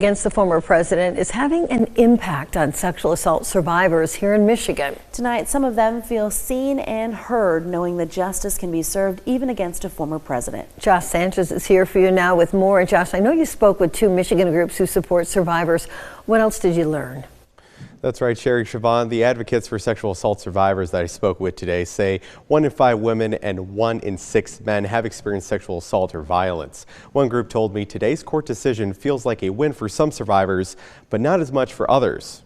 Against the former president is having an impact on sexual assault survivors here in Michigan. Tonight, some of them feel seen and heard, knowing that justice can be served even against a former president. Josh Sanchez is here for you now with more. Josh, I know you spoke with two Michigan groups who support survivors. What else did you learn? That's right, Sherry Siobhan. The advocates for sexual assault survivors that I spoke with today say 1 in 5 women and 1 in 6 men have experienced sexual assault or violence. One group told me today's court decision feels like a win for some survivors, but not as much for others.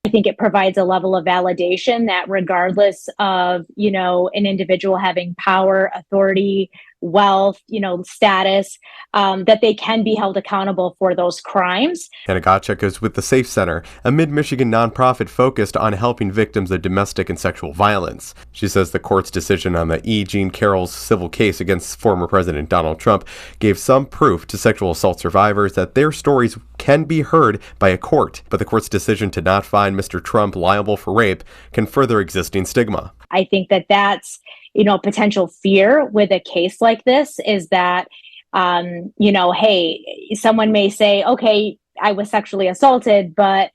I think it provides a level of validation that regardless of, an individual having power, authority, wealth, status, that they can be held accountable for those crimes. Hannah Gottschalk is with the Safe Center, a mid-Michigan nonprofit focused on helping victims of domestic and sexual violence. She says the court's decision on the E. Jean Carroll's civil case against former President Donald Trump gave some proof to sexual assault survivors that their stories can be heard by a court. But the court's decision to not find Mr. Trump liable for rape can further existing stigma. I think that that's, potential fear with a case like this is that, hey, someone may say, okay, I was sexually assaulted, but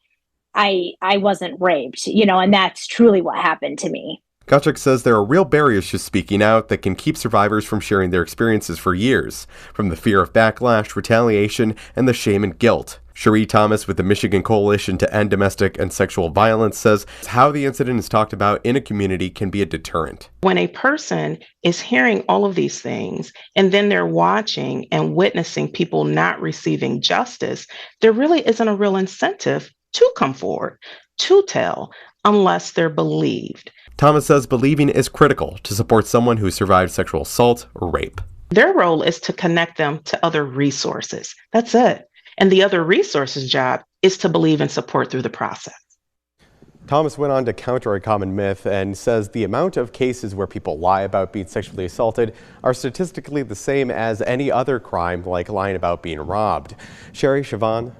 I wasn't raped, and that's truly what happened to me. Gottschalk says there are real barriers to speaking out that can keep survivors from sharing their experiences for years, from the fear of backlash, retaliation, and the shame and guilt. Cherie Thomas with the Michigan Coalition to End Domestic and Sexual Violence says how the incident is talked about in a community can be a deterrent. When a person is hearing all of these things and then they're watching and witnessing people not receiving justice, there really isn't a real incentive to come forward, to tell, unless they're believed. Thomas says believing is critical to support someone who survived sexual assault or rape. Their role is to connect them to other resources. That's it. And the other resources' job is to believe and support through the process. Thomas went on to counter a common myth and says the amount of cases where people lie about being sexually assaulted are statistically the same as any other crime, like lying about being robbed. Sherry Siobhan.